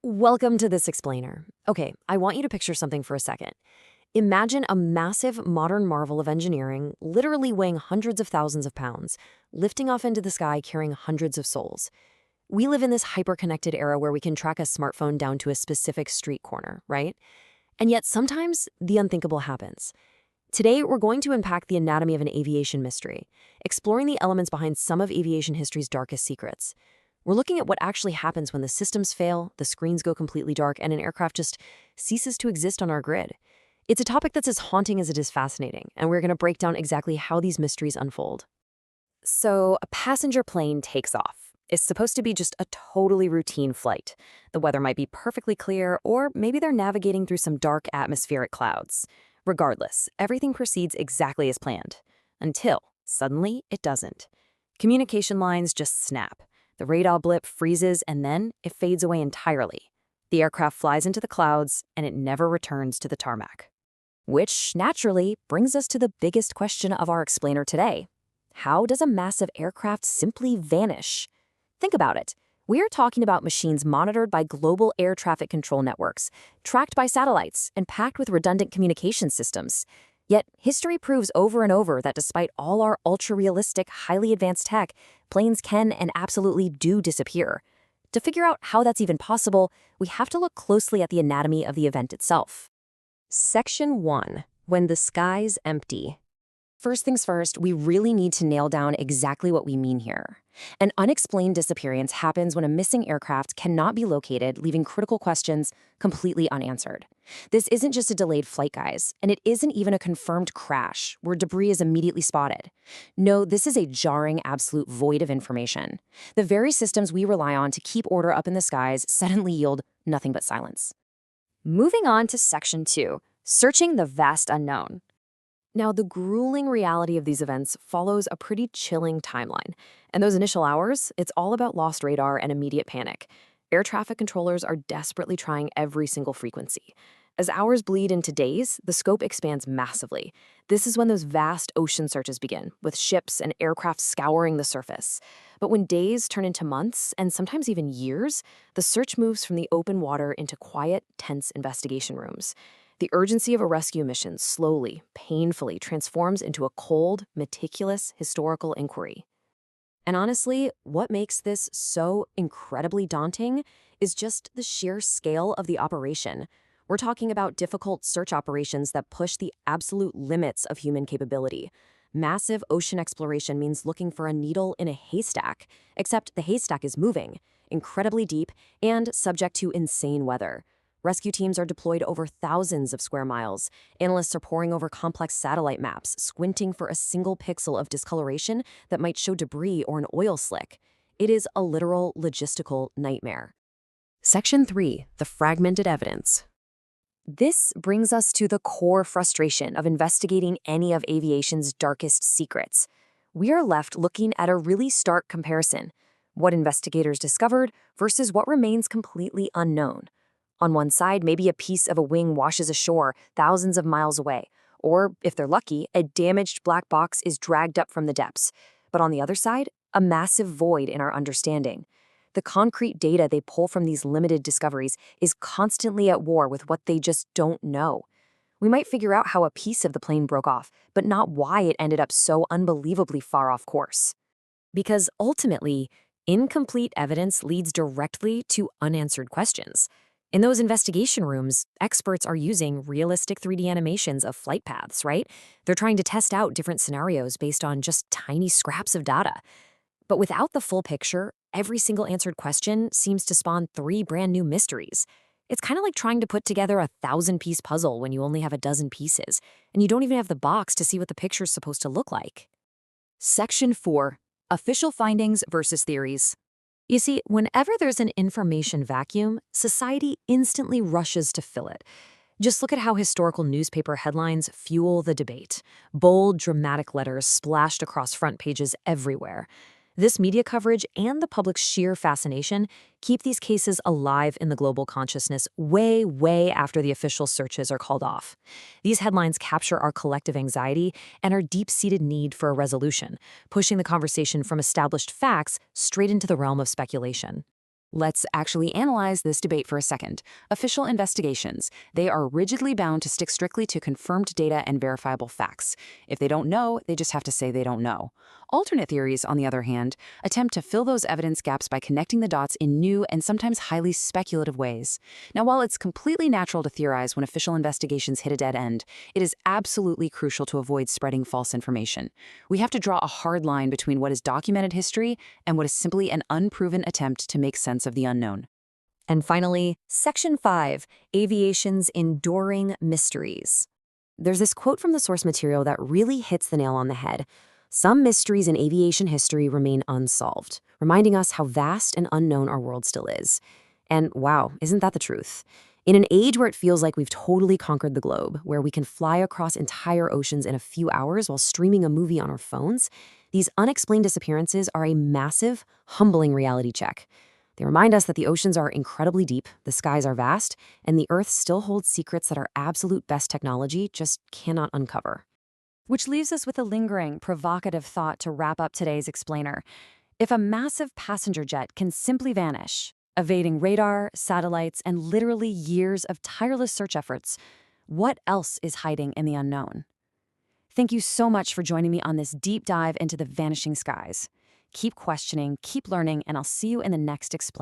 Welcome to This Explainer. Okay, I want you to picture something for a second. Imagine a massive modern marvel of engineering, literally weighing hundreds of thousands of pounds, lifting off into the sky carrying hundreds of souls. We live in this hyper-connected era where we can track a smartphone down to a specific street corner, right? And yet sometimes the unthinkable happens. Today, we're going to unpack the anatomy of an aviation mystery, exploring the elements behind some of aviation history's darkest secrets. We're looking at what actually happens when the systems fail, the screens go completely dark, and an aircraft just ceases to exist on our grid. It's a topic that's as haunting as it is fascinating, and we're going to break down exactly how these mysteries unfold. So, a passenger plane takes off. It's supposed to be just a totally routine flight. The weather might be perfectly clear, or maybe they're navigating through some dark atmospheric clouds. Regardless, everything proceeds exactly as planned. Until, suddenly, it doesn't. Communication lines just snap. The radar blip freezes, and then it fades away entirely. The aircraft flies into the clouds, and it never returns to the tarmac. Which, naturally, brings us to the biggest question of our explainer today. How does a massive aircraft simply vanish? Think about it. We are talking about machines monitored by global air traffic control networks, tracked by satellites, and packed with redundant communication systems. Yet, history proves over and over that despite all our ultra-realistic, highly advanced tech, planes can and absolutely do disappear. To figure out how that's even possible, we have to look closely at the anatomy of the event itself. Section 1. When the sky's empty. First things first, we really need to nail down exactly what we mean here. An unexplained disappearance happens when a missing aircraft cannot be located, leaving critical questions completely unanswered. This isn't just a delayed flight, guys, and it isn't even a confirmed crash where debris is immediately spotted. No, this is a jarring, absolute void of information. The very systems we rely on to keep order up in the skies suddenly yield nothing but silence. Moving on to Section 2, searching the vast unknown. Now, the grueling reality of these events follows a pretty chilling timeline. And those initial hours, it's all about lost radar and immediate panic. Air traffic controllers are desperately trying every single frequency. As hours bleed into days, the scope expands massively. This is when those vast ocean searches begin, with ships and aircraft scouring the surface. But when days turn into months, and sometimes even years, the search moves from the open water into quiet, tense investigation rooms. The urgency of a rescue mission slowly, painfully transforms into a cold, meticulous historical inquiry. And honestly, what makes this so incredibly daunting is just the sheer scale of the operation. We're talking about difficult search operations that push the absolute limits of human capability. Massive ocean exploration means looking for a needle in a haystack, except the haystack is moving, incredibly deep, and subject to insane weather. Rescue teams are deployed over thousands of square miles. Analysts are poring over complex satellite maps, squinting for a single pixel of discoloration that might show debris or an oil slick. It is a literal logistical nightmare. Section 3. The fragmented evidence. This brings us to the core frustration of investigating any of aviation's darkest secrets. We are left looking at a really stark comparison: what investigators discovered versus what remains completely unknown. On one side, maybe a piece of a wing washes ashore thousands of miles away, or, if they're lucky, a damaged black box is dragged up from the depths. But on the other side, a massive void in our understanding. The concrete data they pull from these limited discoveries is constantly at war with what they just don't know. We might figure out how a piece of the plane broke off, but not why it ended up so unbelievably far off course. Because ultimately, incomplete evidence leads directly to unanswered questions. In those investigation rooms, experts are using realistic 3D animations of flight paths, right? They're trying to test out different scenarios based on just tiny scraps of data. But without the full picture, every single answered question seems to spawn 3 brand new mysteries. It's kind of like trying to put together a 1,000-piece puzzle when you only have a dozen pieces, and you don't even have the box to see what the picture's supposed to look like. Section 4. Official findings versus theories. You see, whenever there's an information vacuum, society instantly rushes to fill it. Just look at how historical newspaper headlines fuel the debate. Bold, dramatic letters splashed across front pages everywhere. This media coverage and the public's sheer fascination keep these cases alive in the global consciousness way, way after the official searches are called off. These headlines capture our collective anxiety and our deep-seated need for a resolution, pushing the conversation from established facts straight into the realm of speculation. Let's actually analyze this debate for a second. Official investigations. They are rigidly bound to stick strictly to confirmed data and verifiable facts. If they don't know, they just have to say they don't know. Alternate theories, on the other hand, attempt to fill those evidence gaps by connecting the dots in new and sometimes highly speculative ways. Now, while it's completely natural to theorize when official investigations hit a dead end, it is absolutely crucial to avoid spreading false information. We have to draw a hard line between what is documented history and what is simply an unproven attempt to make sense of the unknown. And finally, Section 5, Aviation's Enduring Mysteries. There's this quote from the source material that really hits the nail on the head. Some mysteries in aviation history remain unsolved, reminding us how vast and unknown our world still is. And wow, isn't that the truth? In an age where it feels like we've totally conquered the globe, where we can fly across entire oceans in a few hours while streaming a movie on our phones, these unexplained disappearances are a massive, humbling reality check. They remind us that the oceans are incredibly deep, the skies are vast, and the Earth still holds secrets that our absolute best technology just cannot uncover. Which leaves us with a lingering, provocative thought to wrap up today's explainer. If a massive passenger jet can simply vanish, evading radar, satellites, and literally years of tireless search efforts, what else is hiding in the unknown? Thank you so much for joining me on this deep dive into the vanishing skies. Keep questioning, keep learning, and I'll see you in the next explainer.